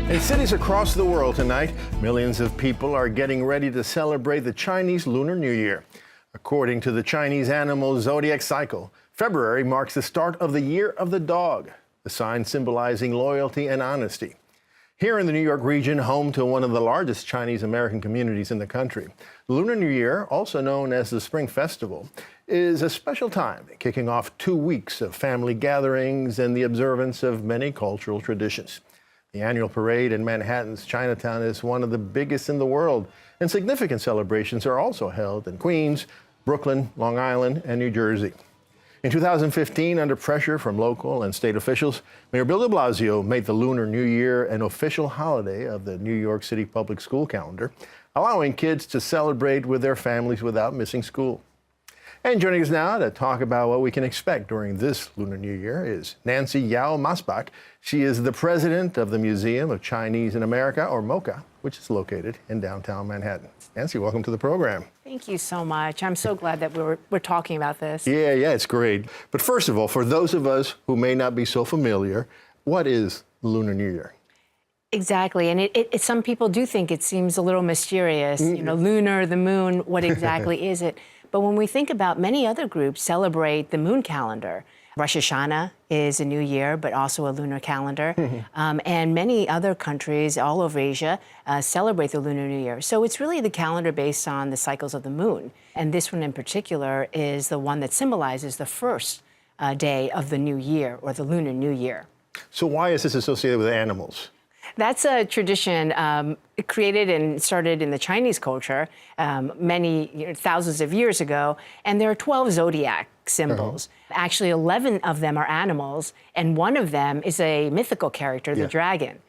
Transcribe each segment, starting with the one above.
In cities across the world tonight, millions of people are getting ready to celebrate the Chinese Lunar New Year. According to the Chinese animal zodiac cycle, February marks the start of the Year of the Dog, the sign symbolizing loyalty and honesty. Here in the New York region, home to one of the largest Chinese American communities in the country, the Lunar New Year, also known as the Spring Festival, is a special time, kicking off 2 weeks of family gatherings and the observance of many cultural traditions. The annual parade in Manhattan's Chinatown is one of the biggest in the world, and significant celebrations are also held in Queens, Brooklyn, Long Island, and New Jersey. In 2015, under pressure from local and state officials, Mayor Bill de Blasio made the Lunar New Year an official holiday of the New York City public school calendar, allowing kids to celebrate with their families without missing school. And joining us now to talk about what we can expect during this Lunar New Year is Nancy Yao Masbach. She is the president of the Museum of Chinese in America, or MoCA, which is located in downtown Manhattan. Nancy, welcome to the program. Thank you so much. I'm so glad that we're talking about this. Yeah, it's great. But first of all, for those of us who may not be so familiar, what is the Lunar New Year? Exactly, and some people do think it seems a little mysterious. You know, lunar, the moon, what exactly is it? But when we think about many other groups celebrate the moon calendar. Rosh Hashanah is a new year, but also a lunar calendar. And many other countries all over Asia celebrate the Lunar New Year. So it's really the calendar based on the cycles of the moon. And this one in particular is the one that symbolizes the first day of the new year, or the Lunar New Year. So why is this associated with animals? That's a tradition created and started in the Chinese culture many thousands of years ago, and there are 12 zodiac symbols. Actually, 11 of them are animals, and one of them is a mythical character, the dragon.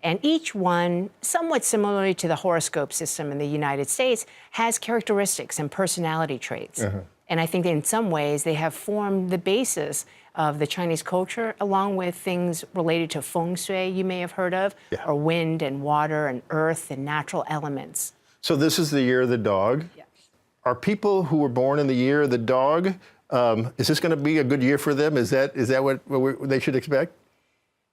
And each one, somewhat similarly to the horoscope system in the United States, has characteristics and personality traits. And I think that in some ways they have formed the basis of the Chinese culture, along with things related to feng shui you may have heard of, or wind and water and earth and natural elements. So this is the Year of the Dog. Yes. Are people who were born in the Year of the Dog, is this going to be a good year for them? Is that what they should expect?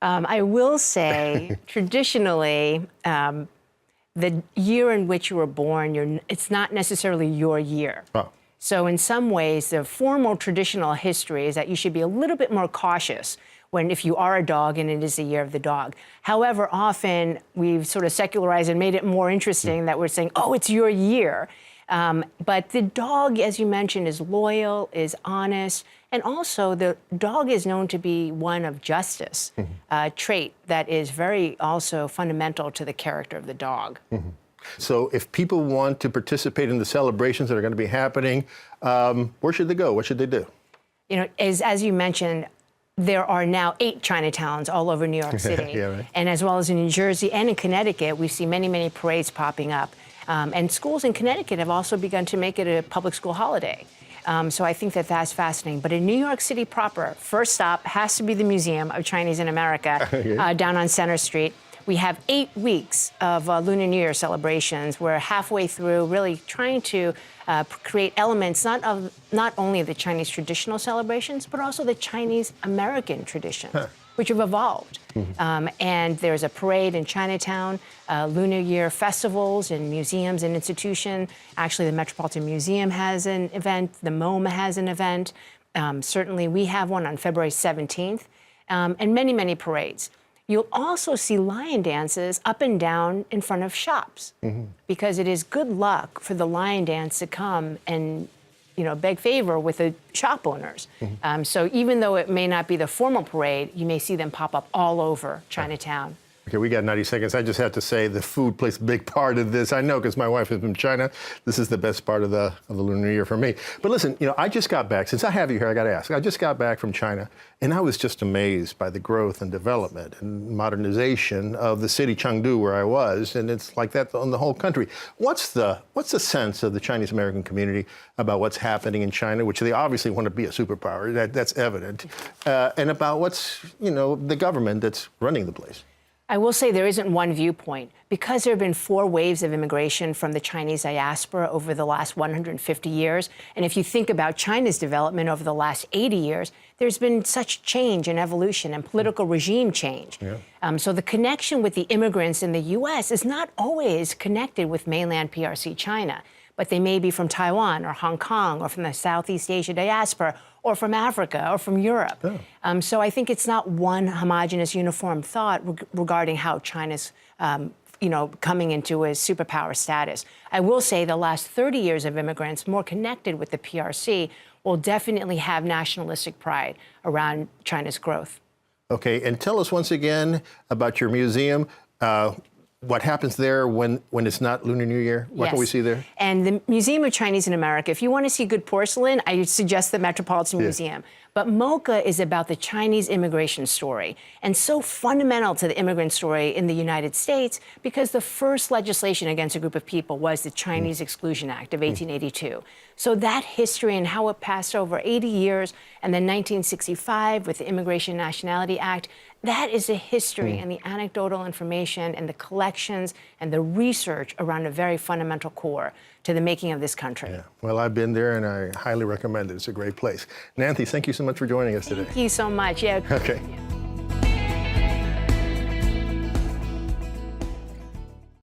I will say, traditionally, the year in which you were born, it's not necessarily your year. So in some ways, the formal traditional history is that you should be a little bit more cautious if you are a dog and it is the Year of the Dog. However, often we've sort of secularized and made it more interesting that we're saying, oh, it's your year. But the dog, as you mentioned, is loyal, is honest, and also the dog is known to be one of justice, a trait that is very also fundamental to the character of the dog. So if people want to participate in the celebrations that are going to be happening, where should they go? What should they do? You know, as you mentioned, there are now 8 Chinatowns all over New York City. And as well as in New Jersey and in Connecticut, we see many, many parades popping up. And schools in Connecticut have also begun to make it a public school holiday. So I think that that's fascinating. But in New York City proper, first stop has to be the Museum of Chinese in America down on Center Street. We have 8 weeks of Lunar New Year celebrations. We're halfway through, really trying to create elements not only of the Chinese traditional celebrations, but also the Chinese American traditions, which have evolved. And there's a parade in Chinatown, Lunar Year festivals in museums and institutions. Actually, the Metropolitan Museum has an event. The MoMA has an event. Certainly, we have one on February 17th, and many, many parades. You'll also see lion dances up and down in front of shops, because it is good luck for the lion dance to come and, beg favor with the shop owners. So even though it may not be the formal parade, you may see them pop up all over Chinatown. Okay, we got 90 seconds. I just have to say the food plays a big part of this. I know because my wife is from China. This is the best part of the Lunar New Year for me. But listen, I just got back. Since I have you here, I got to ask. I just got back from China, and I was just amazed by the growth and development and modernization of the city Chengdu where I was, and it's like that on the whole country. What's the sense of the Chinese American community about what's happening in China, which they obviously want to be a superpower, that's evident, and about what's, the government that's running the place? I will say there isn't one viewpoint. Because there have been 4 waves of immigration from the Chinese diaspora over the last 150 years, and if you think about China's development over the last 80 years, there's been such change and evolution and political regime change. Yeah. So the connection with the immigrants in the U.S. is not always connected with mainland PRC China, but they may be from Taiwan or Hong Kong or from the Southeast Asia diaspora or from Africa or from Europe. Oh. So I think it's not one homogenous, uniform thought regarding how China's coming into a superpower status. I will say the last 30 years of immigrants more connected with the PRC will definitely have nationalistic pride around China's growth. Okay, and tell us once again about your museum. What happens there when it's not Lunar New Year? What can we see there? And the Museum of Chinese in America, if you want to see good porcelain, I suggest the Metropolitan Museum. But MoCA is about the Chinese immigration story, and so fundamental to the immigrant story in the United States because the first legislation against a group of people was the Chinese Exclusion Act of 1882. So that history and how it passed over 80 years, and then 1965 with the Immigration Nationality Act, that is the history and the anecdotal information and the collections and the research around a very fundamental core to the making of this country. Yeah. Well, I've been there and I highly recommend it. It's a great place. Nancy, thank you so much for joining us today. Thank you so much. Yeah. Okay.